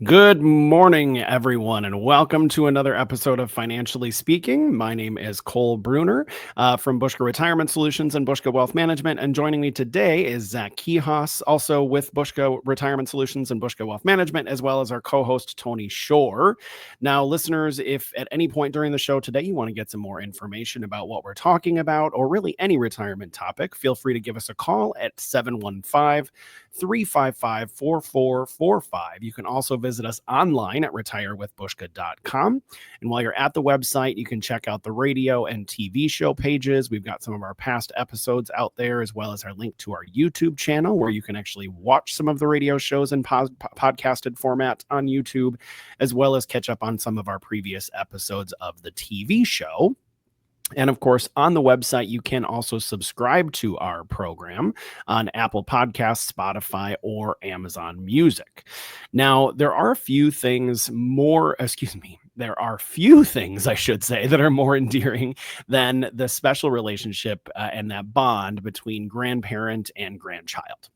Good morning, everyone, and welcome to another episode of Financially Speaking. My name is Cole Bruner from Bushka Retirement Solutions and Bushka Wealth Management. And joining me today is Zach Kihas, also with Bushka Retirement Solutions and Bushka Wealth Management, as well as our co-host, Tony Shore. Now, listeners, if at any point during the show today you want to get some more information about what we're talking about, or really any retirement topic, feel free to give us a call at 715-355-4445. You can also visit us online at retirewithbushka.com. And while you're at the website, you can check out the radio and TV show pages. We've got some of our past episodes out there, as well as our link to our YouTube channel, where you can actually watch some of the radio shows in podcasted format on YouTube, as well as catch up on some of our previous episodes of the TV show. And of course, on the website, you can also subscribe to our program on Apple Podcasts, Spotify, or Amazon Music. Now, there are few things, I should say, that are more endearing than the special relationship and that bond between grandparent and grandchild.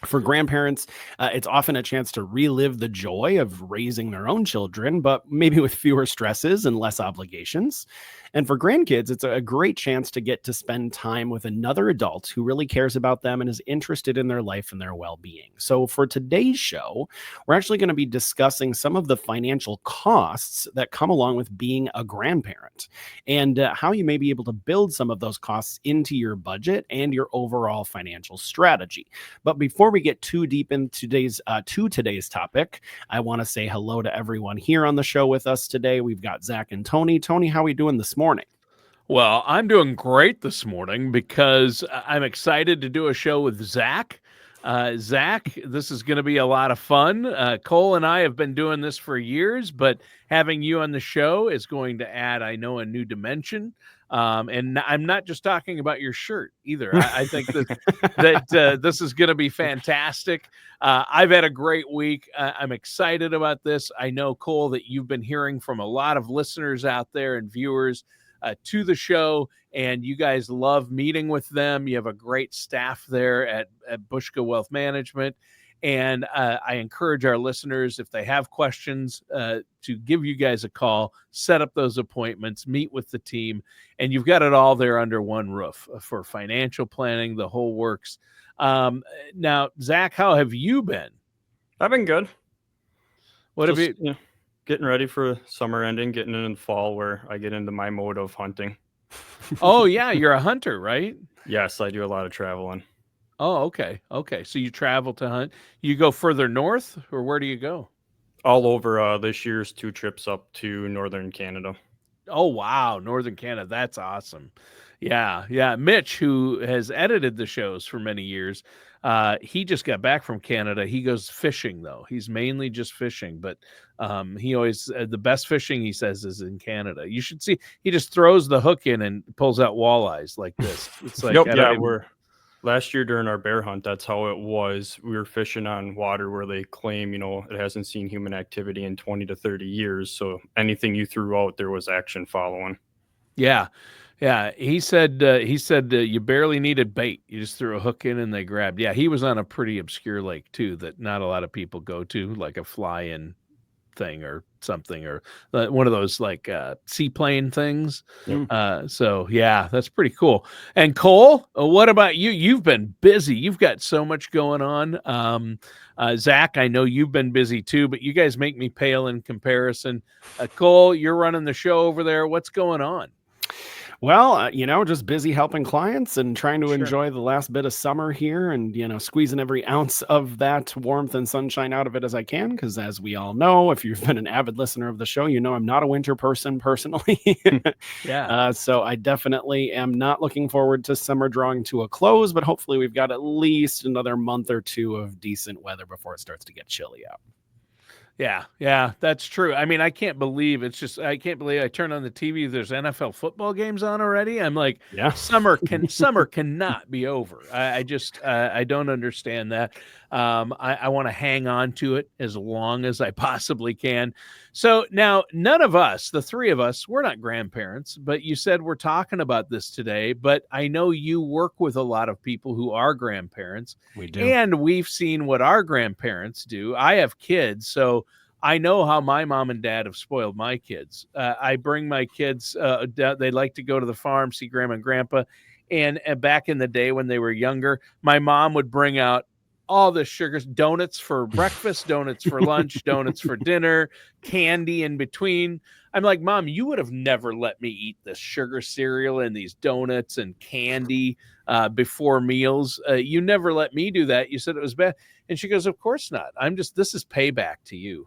For grandparents, it's often a chance to relive the joy of raising their own children, but maybe with fewer stresses and less obligations. And for grandkids, it's a great chance to get to spend time with another adult who really cares about them and is interested in their life and their well-being. So for today's show, we're actually going to be discussing some of the financial costs that come along with being a grandparent, and how you may be able to build some of those costs into your budget and your overall financial strategy. But before we get too deep into today's topic, I want to say hello to everyone here on the show with us today. We've got Zach and Tony. Tony, how are we doing this morning? Well, I'm doing great this morning because I'm excited to do a show with Zach. Zach, this is going to be a lot of fun. Cole and I have been doing this for years, but having you on the show is going to add, I know, a new dimension. And I'm not just talking about your shirt either. I think that this is going to be fantastic. I've had a great week. I'm excited about this. I know, Cole, that you've been hearing from a lot of listeners out there and viewers to the show, and you guys love meeting with them. You have a great staff there at Bushka Wealth Management. And I encourage our listeners, if they have questions, to give you guys a call, set up those appointments, meet with the team, and you've got it all there under one roof for financial planning, the whole works. Now, Zach, how have you been? I've been good. Have you? Getting ready for summer ending, getting into the fall where I get into my mode of hunting. Oh, yeah, you're a hunter, right? Yes, I do a lot of traveling. Oh, okay. Okay. So you travel to hunt. You go further north, or where do you go? All over. This year's 2 trips up to northern Canada. Oh, wow. Northern Canada. That's awesome. Yeah. Yeah. Mitch, who has edited the shows for many years, he just got back from Canada. He goes fishing, though. He's mainly just fishing, but he always, the best fishing, he says, is in Canada. You should see, he just throws the hook in and pulls out walleyes like this. It's like, last year during our bear hunt, that's how it was. We were fishing on water where they claim, it hasn't seen human activity in 20 to 30 years. So anything you threw out, there was action following. Yeah. Yeah. He said you barely needed bait. You just threw a hook in and they grabbed. Yeah. He was on a pretty obscure lake too, that not a lot of people go to, like a fly-in thing or something, or one of those like seaplane things. So yeah, that's pretty cool. And Cole, what about you? You've been busy. You've got so much going on. Zach, I know you've been busy too, but you guys make me pale in comparison. Cole, you're running the show over there. What's going on? Well, just busy helping clients and trying to enjoy the last bit of summer here, and, squeezing every ounce of that warmth and sunshine out of it as I can. Because as we all know, if you've been an avid listener of the show, I'm not a winter person personally. Yeah. So I definitely am not looking forward to summer drawing to a close, but hopefully we've got at least another month or two of decent weather before it starts to get chilly out. Yeah, that's true. I mean, I can't believe I can't believe I turn on the TV, there's NFL football games on already. I'm like, Yeah. summer cannot be over. I just I don't understand that. I want to hang on to it as long as I possibly can. So now none of us, the three of us, we're not grandparents, but you said we're talking about this today. But I know you work with a lot of people who are grandparents. We do. And we've seen what our grandparents do. I have kids, so I know how my mom and dad have spoiled my kids. I bring my kids, they like to go to the farm, see grandma and grandpa. And back in the day when they were younger, my mom would bring out all the sugars, donuts for breakfast, donuts for lunch, donuts for dinner, candy in between. I'm like, Mom, you would have never let me eat this sugar cereal and these donuts and candy before meals. You never let me do that. You said it was bad. And she goes, of course not. This is payback to you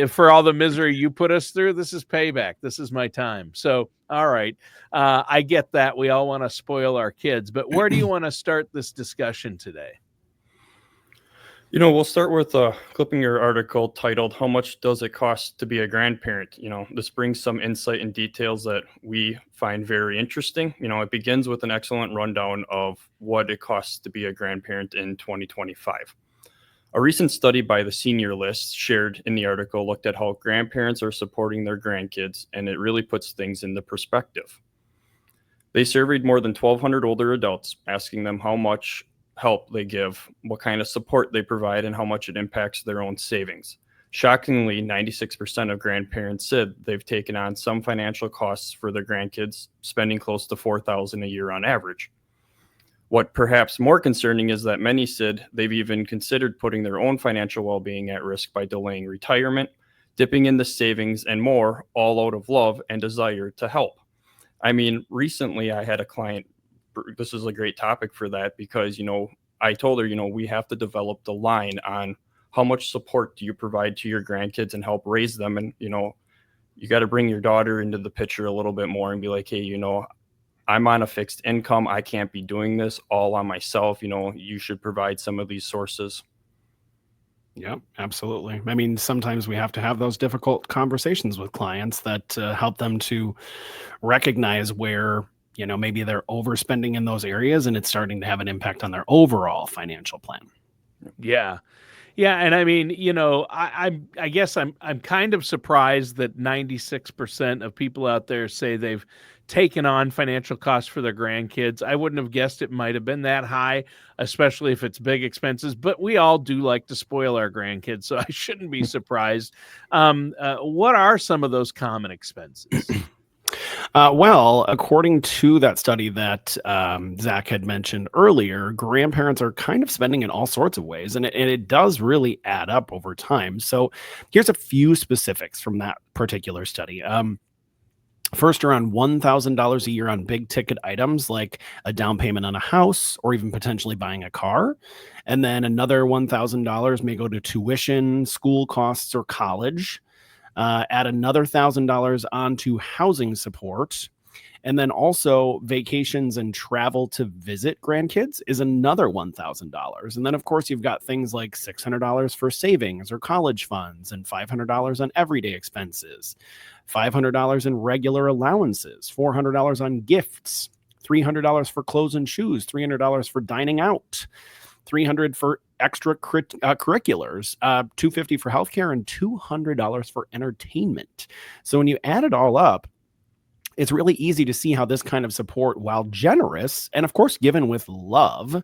for all the misery you put us through. This is payback. This is my time. So, all right. I get that. We all want to spoil our kids, but where do you want to start this discussion today? We'll start with clipping your article titled, "How Much Does It Cost to Be a Grandparent?" This brings some insight and details that we find very interesting. It begins with an excellent rundown of what it costs to be a grandparent in 2025. A recent study by the Senior List shared in the article looked at how grandparents are supporting their grandkids, and it really puts things into perspective. They surveyed more than 1,200 older adults, asking them how much help they give, what kind of support they provide, and how much it impacts their own savings. Shockingly, 96% of grandparents said they've taken on some financial costs for their grandkids, spending close to $4,000 a year on average. What perhaps more concerning is that many said they've even considered putting their own financial well-being at risk by delaying retirement, dipping into savings, and more, all out of love and desire to help. I mean, recently I had a client. This is a great topic for that because, I told her, we have to develop the line on how much support do you provide to your grandkids and help raise them. And, you got to bring your daughter into the picture a little bit more and be like, hey, I'm on a fixed income. I can't be doing this all on myself. You should provide some of these sources. Yeah, absolutely. I mean, sometimes we have to have those difficult conversations with clients that help them to recognize where, maybe they're overspending in those areas and it's starting to have an impact on their overall financial plan. Yeah. Yeah, and I mean, I guess I'm kind of surprised that 96% of people out there say they've taken on financial costs for their grandkids. I wouldn't have guessed it might have been that high, especially if it's big expenses. But we all do like to spoil our grandkids, so I shouldn't be surprised. What are some of those common expenses? Well, according to that study that Zach had mentioned earlier, grandparents are kind of spending in all sorts of ways, and it does really add up over time. So here's a few specifics from that particular study. First, around $1,000 a year on big ticket items like a down payment on a house or even potentially buying a car. And then another $1,000 may go to tuition, school costs, or college. Add another $1,000 onto housing support. And then also vacations and travel to visit grandkids is another $1,000. And then, of course, you've got things like $600 for savings or college funds and $500 on everyday expenses, $500 in regular allowances, $400 on gifts, $300 for clothes and shoes, $300 for dining out, $300 for extra curriculars, $250 for healthcare, and $200 for entertainment. So when you add it all up, it's really easy to see how this kind of support, while generous and of course given with love,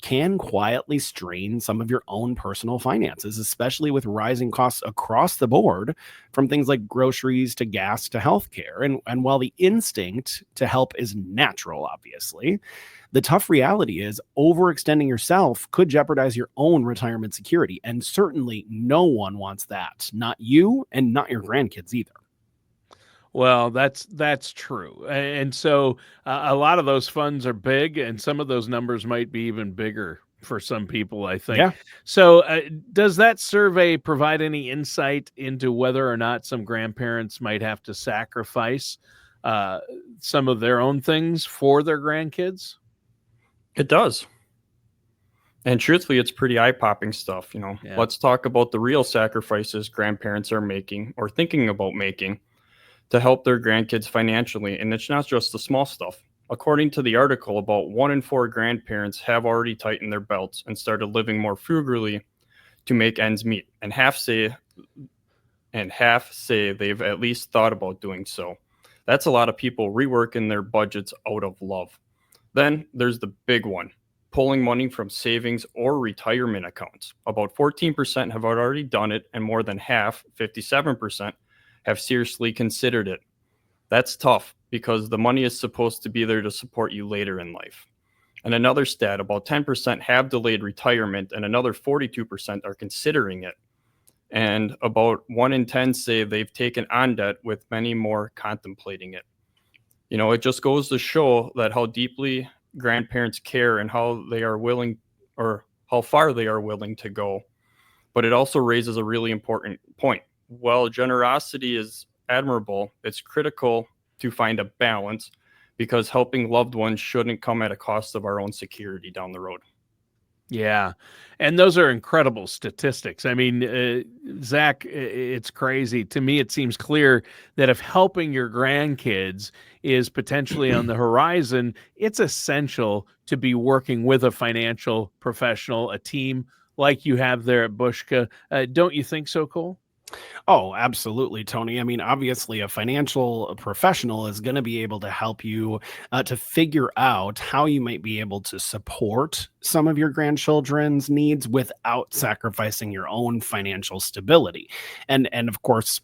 can quietly strain some of your own personal finances, especially with rising costs across the board from things like groceries to gas to healthcare. And while the instinct to help is natural, obviously, the tough reality is overextending yourself could jeopardize your own retirement security. And certainly no one wants that. Not you and not your grandkids either. Well, that's true. And so a lot of those funds are big, and some of those numbers might be even bigger for some people, I think. Yeah. So does that survey provide any insight into whether or not some grandparents might have to sacrifice some of their own things for their grandkids? It does. And truthfully, it's pretty eye-popping stuff. Yeah. Let's talk about the real sacrifices grandparents are making or thinking about making to help their grandkids financially. And it's not just the small stuff. According to the article, about 1 in 4 grandparents have already tightened their belts and started living more frugally to make ends meet, and half say they've at least thought about doing so. That's a lot of people reworking their budgets out of love. Then there's the big one, pulling money from savings or retirement accounts. About 14% have already done it, and more than half, 57%, have seriously considered it. That's tough because the money is supposed to be there to support you later in life. And another stat, about 10% have delayed retirement, and another 42% are considering it. And about 1 in 10 say they've taken on debt, with many more contemplating it. It just goes to show that how deeply grandparents care and how they are willing, or how far they are willing to go. But it also raises a really important point. While generosity is admirable, it's critical to find a balance, because helping loved ones shouldn't come at a cost of our own security down the road. Yeah. And those are incredible statistics. I mean, Zach, it's crazy. To me, it seems clear that if helping your grandkids is potentially on the horizon, it's essential to be working with a financial professional, a team like you have there at Bushka. Don't you think so, Cole? Oh, absolutely, Tony. I mean, obviously, a financial professional is going to be able to help you to figure out how you might be able to support some of your grandchildren's needs without sacrificing your own financial stability. And of course,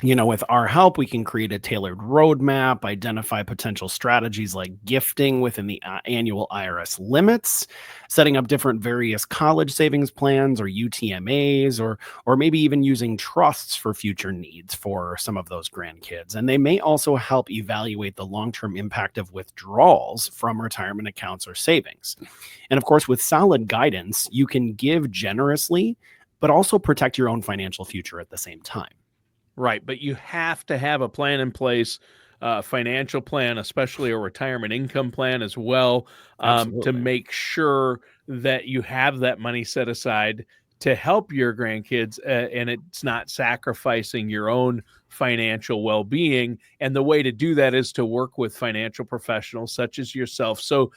with our help, we can create a tailored roadmap, identify potential strategies like gifting within the annual IRS limits, setting up different various college savings plans or UTMAs, or maybe even using trusts for future needs for some of those grandkids. And they may also help evaluate the long-term impact of withdrawals from retirement accounts or savings. And of course, with solid guidance, you can give generously, but also protect your own financial future at the same time. Right, but you have to have a plan in place, a financial plan, especially a retirement income plan as well, to Absolutely. make sure that you have that money set aside to help your grandkids, and it's not sacrificing your own financial well-being. And the way to do that is to work with financial professionals such as yourself. So,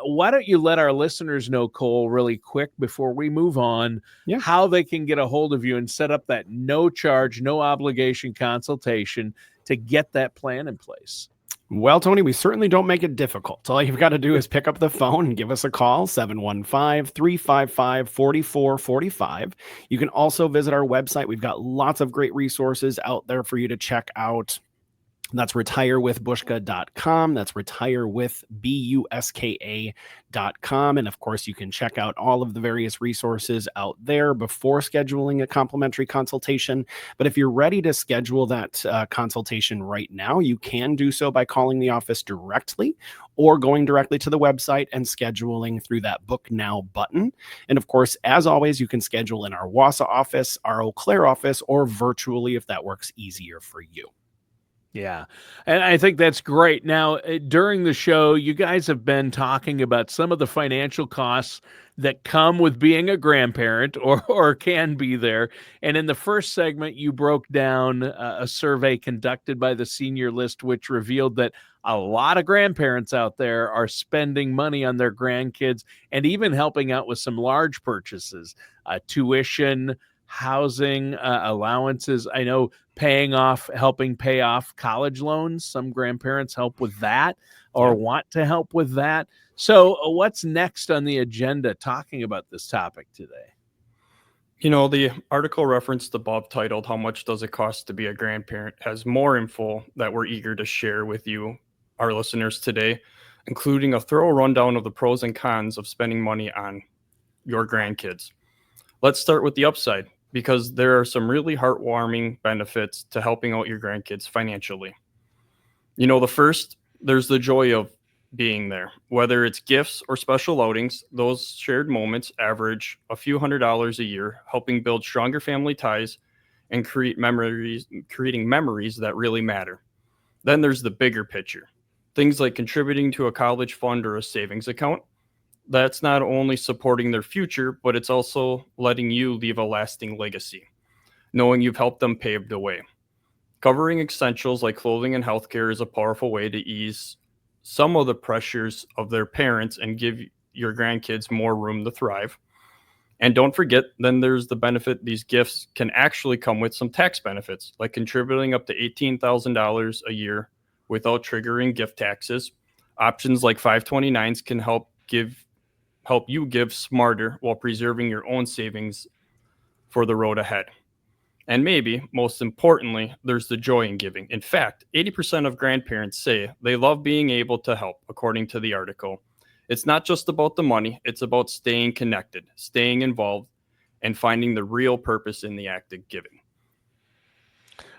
why don't you let our listeners know, Cole, really quick before we move on, Yeah. how they can get a hold of you and set up that no charge, no obligation consultation to get that plan in place? Well, Tony, we certainly don't make it difficult. All you've got to do is pick up the phone and give us a call, 715-355-4445. You can also visit our website. We've got lots of great resources out there for you to check out. That's retirewithbushka.com. That's retirewithbuska.com. And of course, you can check out all of the various resources out there before scheduling a complimentary consultation. But if you're ready to schedule that consultation right now, you can do so by calling the office directly or going directly to the website and scheduling through that Book Now button. And of course, as always, you can schedule in our Wausau office, our Eau Claire office, or virtually if that works easier for you. Yeah. And I think that's great. Now, during the show, you guys have been talking about some of the financial costs that come with being a grandparent or can be there. And in the first segment, you broke down a survey conducted by the Senior List, which revealed that a lot of grandparents out there are spending money on their grandkids and even helping out with some large purchases, tuition, housing, allowances. I know helping pay off college loans. Some grandparents help with that or want to help with that. So what's next on the agenda talking about this topic today? The article referenced above, titled "How Much Does It Cost to Be a Grandparent?" has more info that we're eager to share with you, our listeners, today, including a thorough rundown of the pros and cons of spending money on your grandkids. Let's start with the upside, because there are some really heartwarming benefits to helping out your grandkids financially. The first, there's the joy of being there. Whether it's gifts or special outings, those shared moments average a few $100s a year, helping build stronger family ties and creating memories that really matter. Then there's the bigger picture. Things like contributing to a college fund or a savings account. That's not only supporting their future, but it's also letting you leave a lasting legacy, knowing you've helped them pave the way. Covering essentials like clothing and healthcare is a powerful way to ease some of the pressures of their parents and give your grandkids more room to thrive. And don't forget, then there's the benefit these gifts can actually come with some tax benefits, like contributing up to $18,000 a year without triggering gift taxes. Options like 529s can help you give smarter while preserving your own savings for the road ahead. And maybe most importantly, there's the joy in giving. In fact, 80% of grandparents say they love being able to help, according to the article. It's not just about the money, it's about staying connected, staying involved, and finding the real purpose in the act of giving.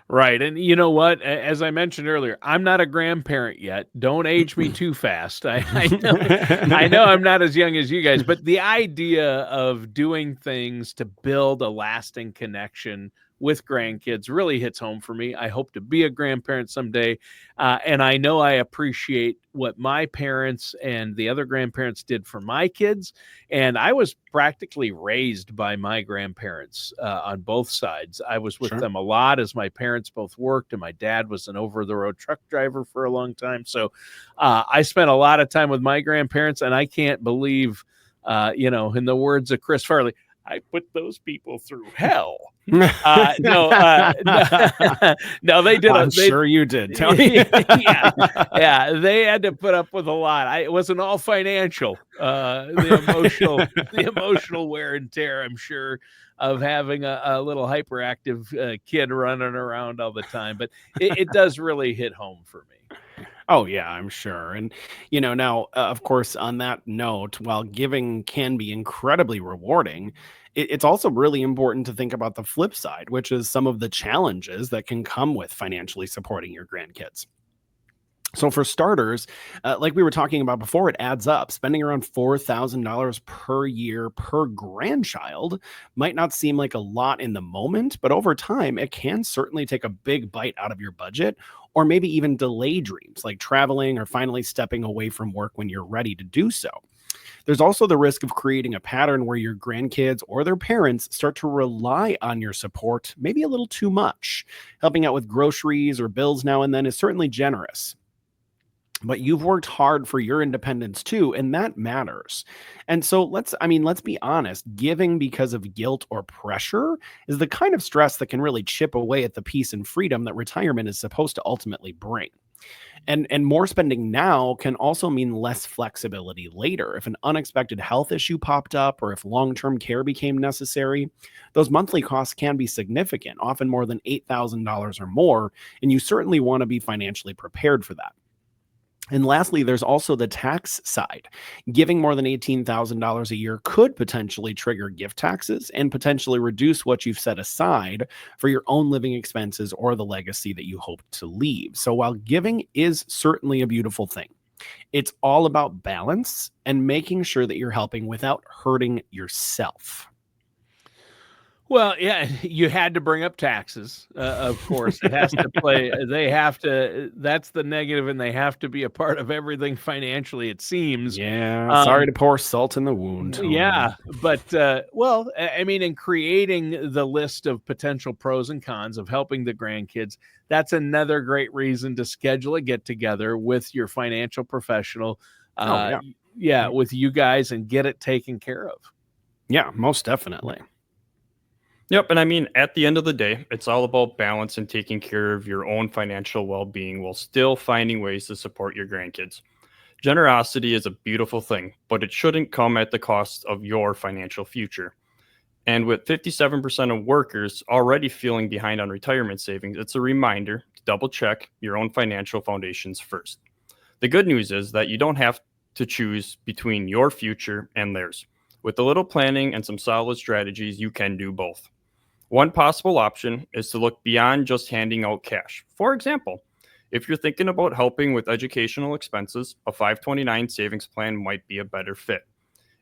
Right. And you know what? As I mentioned earlier, I'm not a grandparent yet. Don't age me too fast. I know I'm not as young as you guys, but the idea of doing things to build a lasting connection with grandkids really hits home for me. I hope to be a grandparent someday. And I know I appreciate what my parents and the other grandparents did for my kids. And I was practically raised by my grandparents on both sides. I was with Sure. them a lot as my parents both worked, and my dad was an over-the-road truck driver for a long time. So I spent a lot of time with my grandparents, and I can't believe, in the words of Chris Farley, I put those people through hell. No, they did. I'm sure you did, Tony. yeah, they had to put up with a lot. It wasn't all financial. The emotional wear and tear, I'm sure, of having a little hyperactive kid running around all the time. But it does really hit home for me. Oh, yeah, I'm sure. And, now, of course, on that note, while giving can be incredibly rewarding, it's also really important to think about the flip side, which is some of the challenges that can come with financially supporting your grandkids. So, for starters, like we were talking about before, it adds up. Spending around $4,000 per year per grandchild might not seem like a lot in the moment, but over time, it can certainly take a big bite out of your budget or maybe even delay dreams like traveling or finally stepping away from work when you're ready to do so. There's also the risk of creating a pattern where your grandkids or their parents start to rely on your support maybe a little too much. Helping out with groceries or bills now and then is certainly generous. But you've worked hard for your independence too, and that matters. And so let's be honest, giving because of guilt or pressure is the kind of stress that can really chip away at the peace and freedom that retirement is supposed to ultimately bring. And more spending now can also mean less flexibility later. If an unexpected health issue popped up or if long-term care became necessary, those monthly costs can be significant, often more than $8,000 or more, and you certainly want to be financially prepared for that. And lastly, there's also the tax side. Giving more than $18,000 a year could potentially trigger gift taxes and potentially reduce what you've set aside for your own living expenses or the legacy that you hope to leave. So while giving is certainly a beautiful thing, it's all about balance and making sure that you're helping without hurting yourself. Well, yeah, you had to bring up taxes. Of course, it has to play. They have to. That's the negative, and they have to be a part of everything financially. It seems. Yeah, sorry to pour salt in the wound. Tony. Yeah, but in creating the list of potential pros and cons of helping the grandkids, that's another great reason to schedule a get together with your financial professional. With you guys and get it taken care of. Yeah, most definitely. Yep. And at the end of the day, it's all about balance and taking care of your own financial well-being while still finding ways to support your grandkids. Generosity is a beautiful thing, but it shouldn't come at the cost of your financial future. And with 57% of workers already feeling behind on retirement savings, it's a reminder to double check your own financial foundations first. The good news is that you don't have to choose between your future and theirs. With a little planning and some solid strategies, you can do both. One possible option is to look beyond just handing out cash. For example, if you're thinking about helping with educational expenses, a 529 savings plan might be a better fit.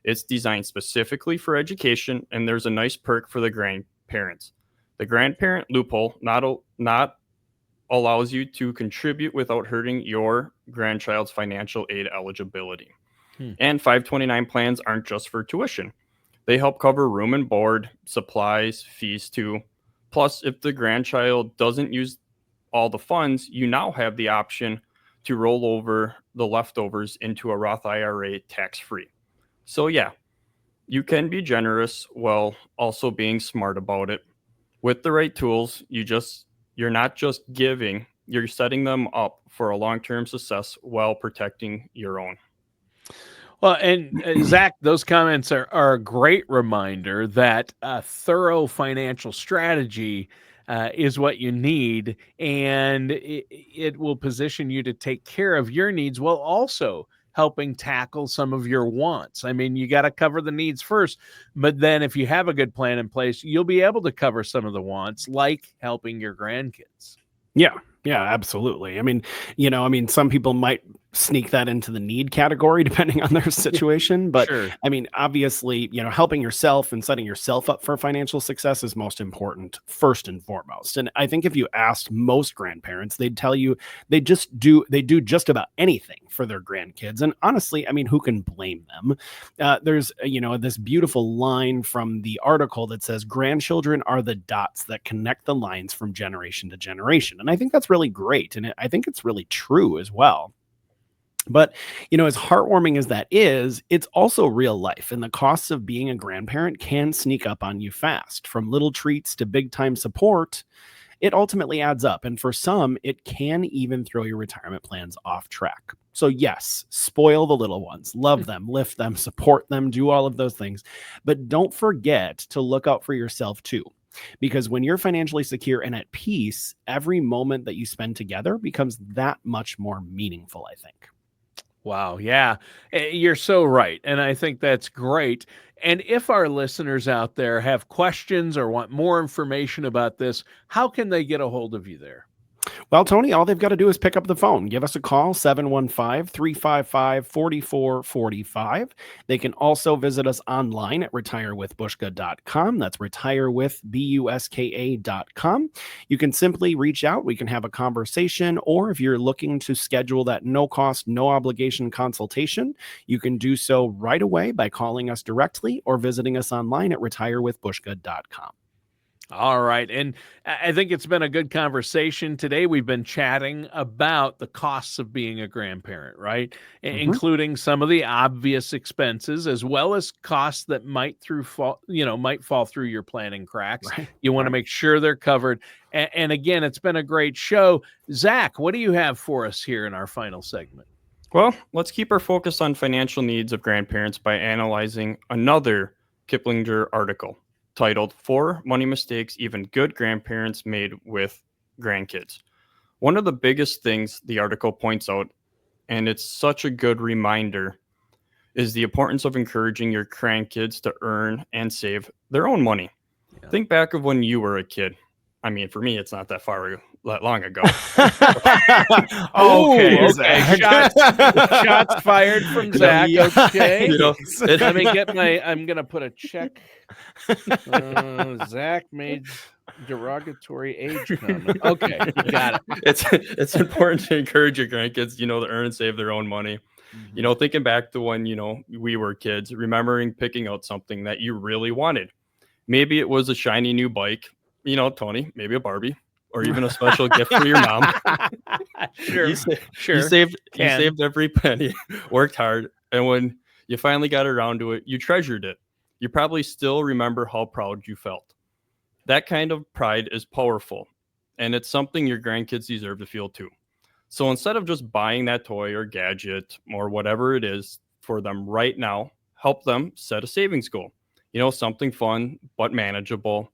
It's designed specifically for education, and there's a nice perk for the grandparents. The grandparent loophole not allows you to contribute without hurting your grandchild's financial aid eligibility. And 529 plans aren't just for tuition. They help cover room and board, supplies, fees too. Plus, if the grandchild doesn't use all the funds, you now have the option to roll over the leftovers into a Roth IRA tax-free. So yeah, you can be generous while also being smart about it. With the right tools, you're not just giving, you're setting them up for a long-term success while protecting your own. Well, and Zach, those comments are a great reminder that a thorough financial strategy is what you need, and it will position you to take care of your needs while also helping tackle some of your wants. I mean, you got to cover the needs first, but then if you have a good plan in place, you'll be able to cover some of the wants, like helping your grandkids. Yeah. Yeah, absolutely. I mean, some people might sneak that into the need category depending on their situation. But Sure. obviously, helping yourself and setting yourself up for financial success is most important, first and foremost. And I think if you asked most grandparents, they'd tell you they do just about anything for their grandkids. And honestly, who can blame them? There's, this beautiful line from the article that says grandchildren are the dots that connect the lines from generation to generation. And I think that's really great. And I think it's really true as well. But, as heartwarming as that is, it's also real life. And the costs of being a grandparent can sneak up on you fast. From little treats to big time support, it ultimately adds up. And for some, it can even throw your retirement plans off track. So yes, spoil the little ones, love them, lift them, support them, do all of those things. But don't forget to look out for yourself too. Because when you're financially secure and at peace, every moment that you spend together becomes that much more meaningful, I think. Wow. Yeah, you're so right. And I think that's great. And if our listeners out there have questions or want more information about this, how can they get a hold of you there? Well, Tony, all they've got to do is pick up the phone. Give us a call, 715-355-4445. They can also visit us online at retirewithbushka.com. That's retirewithbuska.com. You can simply reach out. We can have a conversation. Or if you're looking to schedule that no cost, no obligation consultation, you can do so right away by calling us directly or visiting us online at retirewithbushka.com. All right. And I think it's been a good conversation today. We've been chatting about the costs of being a grandparent, right? Mm-hmm. Including some of the obvious expenses, as well as costs that might fall through your planning cracks. Right. You want to make sure they're covered. And again, it's been a great show. Zach, what do you have for us here in our final segment? Well, let's keep our focus on financial needs of grandparents by analyzing another Kiplinger article titled 4 Money Mistakes Even Good Grandparents Made with Grandkids. One of the biggest things the article points out, and it's such a good reminder, is the importance of encouraging your grandkids to earn and save their own money. Yeah. Think back of when you were a kid. I mean, for me, it's not that long ago. Okay. Shots fired from Zach. Okay. I'm going to put a check. Zach made derogatory age comment. Okay. Got it. It's important to encourage your grandkids, to earn and save their own money. Mm-hmm. Thinking back to when, we were kids, remembering picking out something that you really wanted. Maybe it was a shiny new bike, Tony, maybe a Barbie, or even a special gift for your mom. Sure. You saved every penny, worked hard, and when you finally got around to it, you treasured it. You probably still remember how proud you felt. That kind of pride is powerful, and it's something your grandkids deserve to feel too. So instead of just buying that toy or gadget or whatever it is for them right now, help them set a savings goal. Something fun but manageable.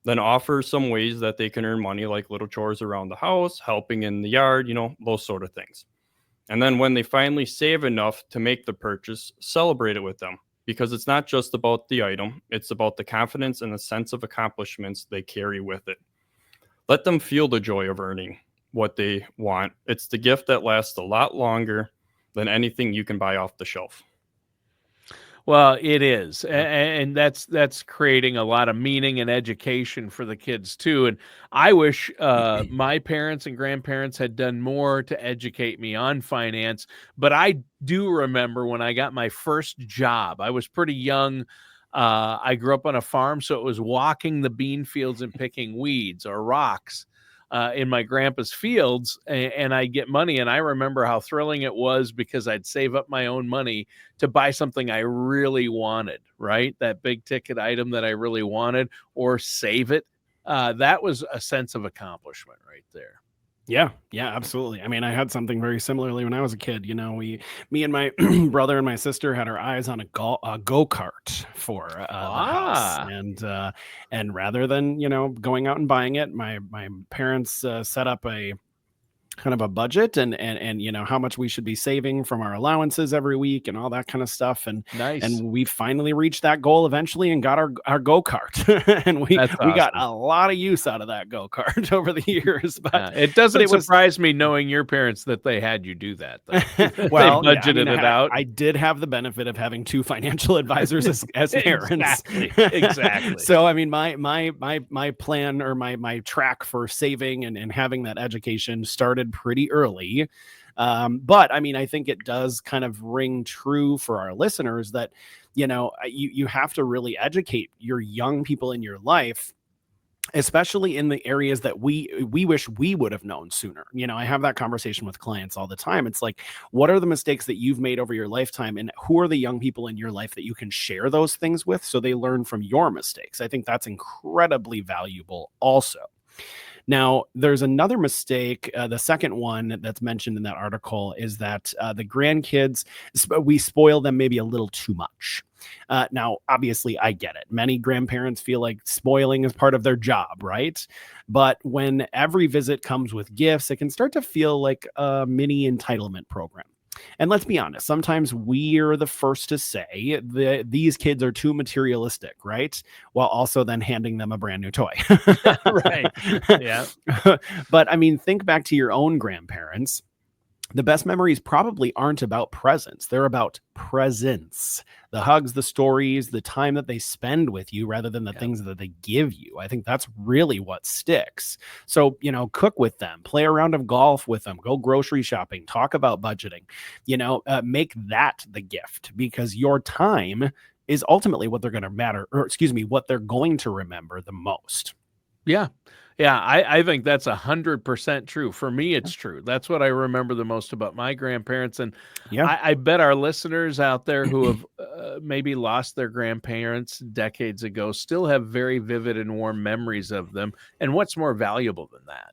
Then offer some ways that they can earn money, like little chores around the house, helping in the yard, those sort of things. And then when they finally save enough to make the purchase, celebrate it with them. Because it's not just about the item, it's about the confidence and the sense of accomplishments they carry with it. Let them feel the joy of earning what they want. It's the gift that lasts a lot longer than anything you can buy off the shelf. Well, it is, and that's creating a lot of meaning and education for the kids too. And I wish my parents and grandparents had done more to educate me on finance. But I do remember when I got my first job. I was pretty young. I grew up on a farm, so it was walking the bean fields and picking weeds or rocks in my grandpa's fields, and I'd get money. And I remember how thrilling it was because I'd save up my own money to buy something I really wanted, right? That big ticket item that I really wanted, or save it. That was a sense of accomplishment right there. Yeah, absolutely. I mean, I had something very similarly when I was a kid. Me and my brother and my sister had our eyes on a go-kart for the house, and rather than going out and buying it, my parents set up a kind of a budget and how much we should be saving from our allowances every week and all that kind of stuff, and Nice. we finally reached that goal eventually and got our go-kart and we got a lot of use out of that go-kart over the years. But it doesn't surprise me knowing your parents that they had you do that though. Well, they budgeted it out. I did have the benefit of having two financial advisors as parents. Exactly. So I mean my plan or my track for saving and having that education started pretty early. But I mean, I think it does kind of ring true for our listeners that, you have to really educate your young people in your life, especially in the areas that we wish we would have known sooner. I have that conversation with clients all the time. It's like, what are the mistakes that you've made over your lifetime, and who are the young people in your life that you can share those things with so they learn from your mistakes? I think that's incredibly valuable also. Now, there's another mistake. The second one that's mentioned in that article is that the grandkids, we spoil them maybe a little too much. Now, obviously, I get it. Many grandparents feel like spoiling is part of their job, right? But when every visit comes with gifts, it can start to feel like a mini entitlement program. And let's be honest, sometimes we're the first to say that these kids are too materialistic, right? While also then handing them a brand new toy. Right. Yeah. But I mean, think back to your own grandparents. The best memories probably aren't about presents. They're about presence. The hugs, the stories, the time that they spend with you rather than the things that they give you. I think that's really what sticks. So, cook with them, play a round of golf with them, go grocery shopping, talk about budgeting, make that the gift, because your time is ultimately what they're going to what they're going to remember the most. Yeah. Yeah, I think that's 100% true. For me, it's true. That's what I remember the most about my grandparents. And I bet our listeners out there who have maybe lost their grandparents decades ago still have very vivid and warm memories of them. And what's more valuable than that?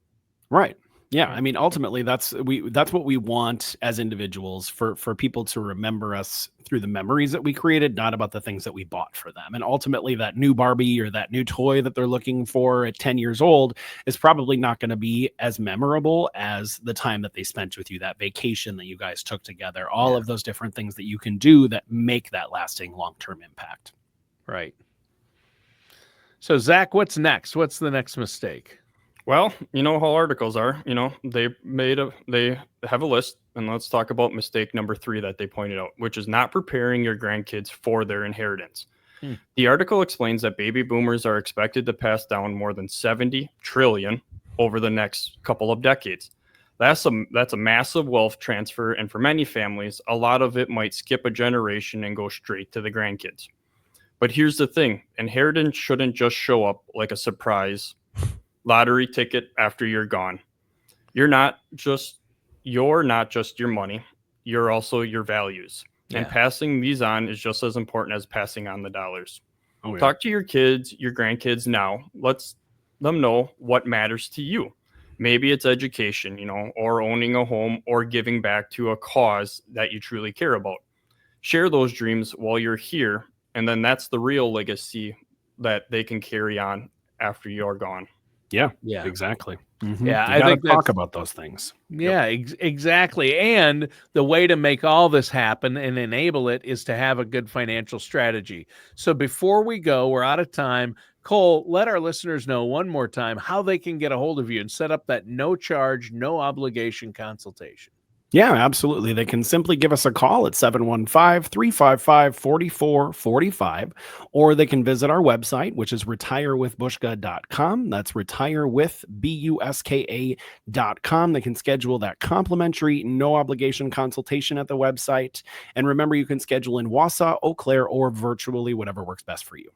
Right. Yeah, I mean, ultimately, that's what we want as individuals, for people to remember us through the memories that we created, not about the things that we bought for them. And ultimately, that new Barbie or that new toy that they're looking for at 10 years old is probably not going to be as memorable as the time that they spent with you, that vacation that you guys took together, all of those different things that you can do that make that lasting long-term impact. Right. So, Zach, what's next? What's the next mistake? Well, how articles are, they have a list, and let's talk about mistake number 3 that they pointed out, which is not preparing your grandkids for their inheritance. The article explains that baby boomers are expected to pass down more than 70 trillion over the next couple of decades. That's a massive wealth transfer, and for many families, a lot of it might skip a generation and go straight to the grandkids. But here's the thing, inheritance shouldn't just show up like a surprise lottery ticket after you're gone. You're not just your money, you're also your values. And passing these on is just as important as passing on the dollars. Talk to your kids, your grandkids now. Let them know what matters to you. Maybe it's education, or owning a home, or giving back to a cause that you truly care about. Share those dreams while you're here, and then that's the real legacy that they can carry on after you're gone. Yeah, exactly. Mm-hmm. Yeah, I think talk about those things. Yeah, exactly. And the way to make all this happen and enable it is to have a good financial strategy. So before we go, we're out of time. Cole, let our listeners know one more time how they can get a hold of you and set up that no charge, no obligation consultation. Yeah, absolutely. They can simply give us a call at 715-355-4445, or they can visit our website, which is retirewithbushka.com. That's retirewithbuska.com. They can schedule that complimentary, no obligation consultation at the website. And remember, you can schedule in Wausau, Eau Claire, or virtually, whatever works best for you.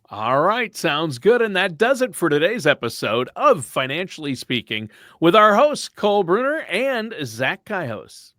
All right, sounds good. And that does it for today's episode of Financially Speaking with our hosts, Cole Bruner and Zach Kaios.